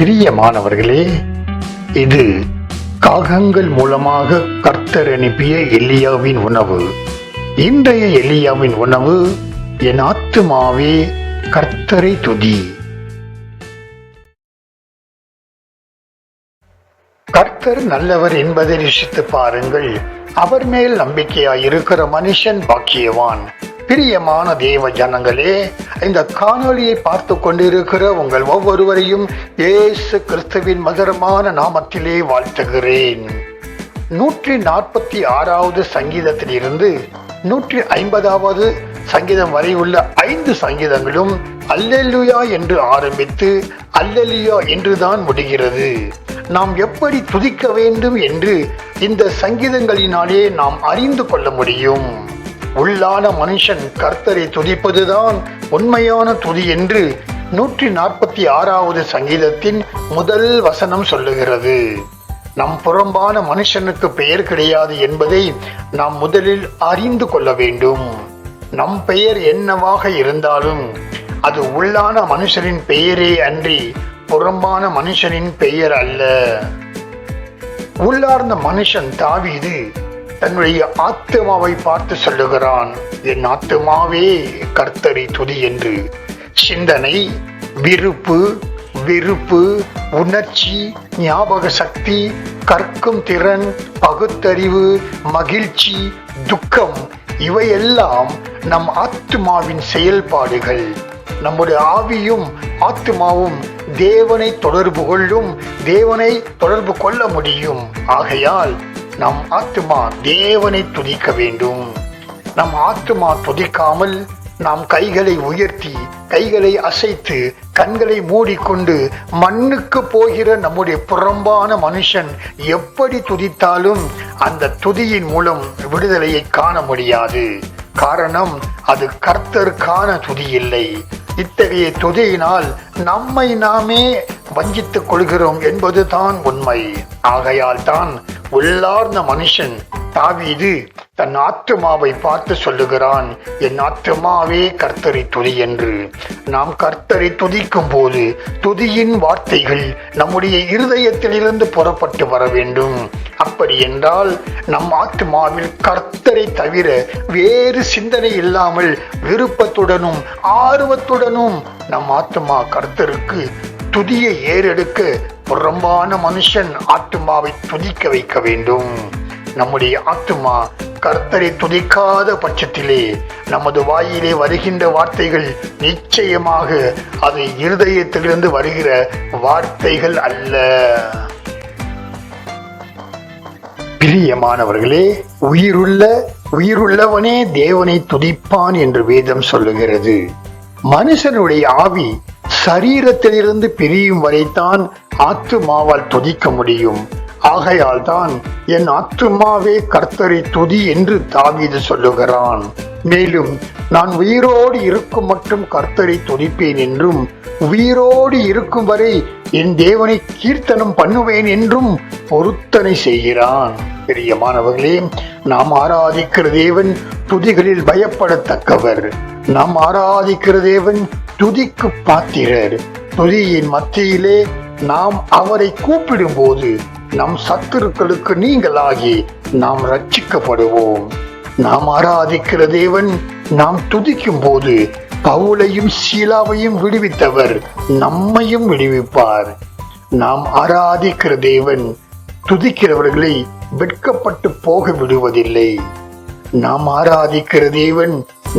பிரியமானவர்களே, இது காகங்கள் மூலமாக கர்த்தர் அனுப்பிய எலியாவின் உணவு. இன்றைய எலியாவின் உணவு, என் ஆத்துமாவே கர்த்தரை துதி. கர்த்தர் நல்லவர் என்பதை ருசித்து பாருங்கள். அவர் மேல் நம்பிக்கையாய் இருக்கிற மனுஷன் பாக்கியவான். பிரியமான தேவ ஜனங்களே, இந்த காணொளியை பார்த்து கொண்டிருக்கிற உங்கள் ஒவ்வொருவரையும் இயேசு கிறிஸ்துவின் மதுரமான நாமத்திலே வாழ்த்துகிறேன். 146வது சங்கீதத்திலிருந்து 150வது சங்கீதம் வரை உள்ள 5 சங்கீதங்களும் அல்லேலூயா என்று ஆரம்பித்து அல்லேலூயா என்றுதான் முடிகிறது. நாம் எப்படி துதிக்க வேண்டும் என்று இந்த சங்கீதங்களினாலே நாம் அறிந்து கொள்ள முடியும். உள்ளான மனுஷன் கர்த்தரை துதிப்பதுதான் உண்மையான துதி என்று 146வது சங்கீதத்தின் முதல் வசனம் சொல்லுகிறது. நம் புறம்பான மனுஷனுக்கு பெயர் கிடையாது என்பதை நாம் முதலில் அறிந்து கொள்ள வேண்டும். நம் பெயர் என்னவாக இருந்தாலும் அது உள்ளான மனுஷனின் பெயரே அன்றி புறம்பான மனுஷனின் பெயர் அல்ல. உள்ளார்ந்த மனுஷன் தாவீது தன்னுடைய ஆத்துமாவை பார்த்து சொல்லுகிறான், என் ஆத்துமாவே கர்த்தரை துதி என்று. சிந்தனை, விருப்பு, வெறுப்பு, உணர்ச்சி, ஞாபக சக்தி, கற்கும் திறன், பகுத்தறிவு, மகிழ்ச்சி, துக்கம், இவையெல்லாம் நம் ஆத்துமாவின் செயல்பாடுகள். நம்முடைய ஆவியும் ஆத்துமாவும் தேவனை தொடர்பு கொள்ளும், தேவனை தொடர்பு கொள்ள முடியும். ஆகையால் நம் ஆத்துமா தேவனை துதிக்க வேண்டும். நம் ஆத்துமா துதிக்காமல் நாம் கைகளை உயர்த்தி, கைகளை அசைத்து, கண்களை மூடிக்கொண்டு மண்ணுக்கு போகிற நம்முடைய புறம்பான மனுஷன் எப்படி துதித்தாலும் அந்த துதியின் மூலம் விடுதலையை காண முடியாது. காரணம், அது கர்த்தருக்கான துதி இல்லை. இத்தகைய துதியினால் நம்மை நாமே வஞ்சித்துக் கொள்கிறோம் என்பதுதான் உண்மை. ஆகையால் தான் உள்ளார்ந்த மனுஷன் தாவீது தன் ஆத்துமாவை பார்த்து சொல்லுகிறான், என் ஆத்துமாவே கர்த்தரை துதி என்று. நாம் கர்த்தரை துதிக்கும் போது துதியின் வார்த்தைகள் நம்முடைய இருதயத்திலிருந்து புறப்பட்டு வர வேண்டும். அப்படி என்றால் நம் ஆத்துமாவில் கர்த்தரை தவிர வேறு சிந்தனை இல்லாமல் விருப்பத்துடனும் ஆர்வத்துடனும் நம் ஆத்துமா கர்த்தருக்கு துதியை ஏறெடுக்க புறம்பான மனுஷன் ஆத்துமாவை துதிக்க வைக்க வேண்டும். நம்முடைய ஆத்துமா கர்த்தரை துதிக்காத பட்சத்திலே நமது வாயிலே வருகின்ற வார்த்தைகள் நிச்சயமாக அது இருதயத்திலிருந்து வருகிற வார்த்தைகள் அல்ல. பிரியமானவர்களே, உயிருள்ளவனே தேவனை துதிப்பான் என்று வேதம் சொல்லுகிறது. மனுஷனுடைய ஆவி சரீரத்திலிருந்து பிரியும் வரைத்தான் ஆத்துமாவால் துதிக்க முடியும். ஆகையால் தான் என் ஆத்துமாவே கர்த்தரை துதி என்று தாவீது சொல்லுகிறான். மேலும் நான் உயிரோடு இருக்கும் மட்டும் கர்த்தரை துதிப்பேன் என்றும், உயிரோடு இருக்கும் வரை என் தேவனை கீர்த்தனம் பண்ணுவேன் என்றும் பொருத்தனை செய்கிறான். பிரியமானவர்களே, நாம் ஆராதிக்கிற தேவன் துதிகளில் பயப்படத்தக்கவர். நாம் ஆராதிக்கிற தேவன் துதிக்கு பாத்திரர். துதியின் மத்தியிலே நாம் அவரை கூப்பிடும் போது நம் சத்துருக்களுக்கு நீங்களாகி நாம் ரட்சிக்கப்படுவோம். நாம் ஆராதிக்கிற தேவன் நாம் துதிக்கும் போது பவுலையும் சீலாவையும் விடுவித்தவர் நம்மையும் விடுவிப்பார். நாம் ஆராதிக்கிற தேவன் துதிக்கிறவர்களை வெட்கப்பட்டு போக விடுவதில்லை. நாம் ஆராதிக்கிற தேவன்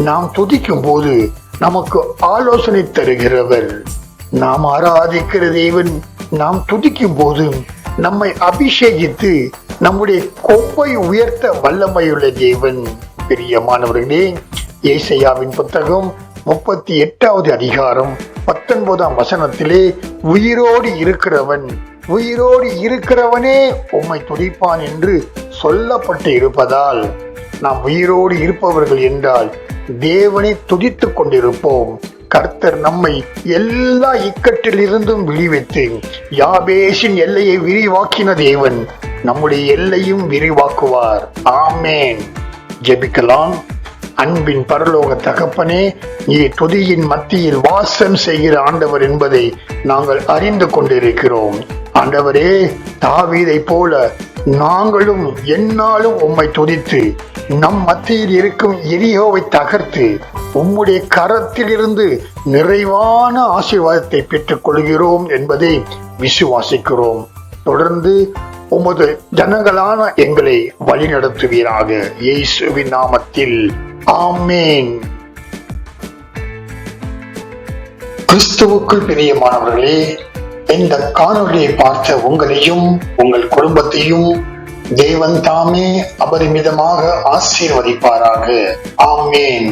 நாம் துதிக்கும் போது நமக்கு ஆலோசனை தருகிறவர். நாம் ஆராதிக்கிற தேவன் நாம் துதிக்கும் போது நம்மை அபிஷேகித்து நம்முடைய கொம்பை உயர்த்த வல்லமையுள்ள தேவன். பிரியமானவர்களே, ஏசாயாவின் புத்தகம் 38வது அதிகாரம் 19ஆம் வசனத்திலே உயிரோடு இருக்கிறவனே உம்மை துதிப்பான் என்று சொல்லப்பட்டு இருப்பதால் நாம் உயிரோடு இருப்பவர்கள் என்றால் தேவனை துதித்துக் கொண்டிருப்போம். கர்த்தர் நம்மை எல்லா இக்கட்டிலிருந்தும் விடுவித்து யாபேசின் எல்லையை விரிவாக்கின தேவன் நம்முடைய எல்லையும் விரிவாக்குவார். ஆமேன். ஜெபிக்கலாம். அன்பின் பரலோக தகப்பனே, நீர் துதியின் மத்தியில் வாசம் செய்கிற ஆண்டவர் என்பதை நாங்கள் அறிந்து கொண்டிருக்கிறோம். ஆண்டவரே, தாவீதை போல நாங்களும் எந்நாளும் உம்மை துதித்து நம் மத்தியில் இருக்கும் எரியோவை தகர்த்து உம்முடைய கரத்திலிருந்து நிறைவான ஆசீர்வாதத்தை பெற்றுக் கொள்கிறோம் என்பதை விசுவாசிக்கிறோம். தொடர்ந்து உமது ஜனங்களான எங்களை வழிநடத்துவீராக. இயேசுவின் நாமத்தில் ஆமேன். கிறிஸ்துவுக்குள் பிரியமானவர்களே, இந்த காணொலியை பார்த்த உங்களையும் உங்கள் குடும்பத்தையும் தேவன் தாமே அபரிமிதமாக ஆசீர்வதிப்பாராக. ஆமேன்.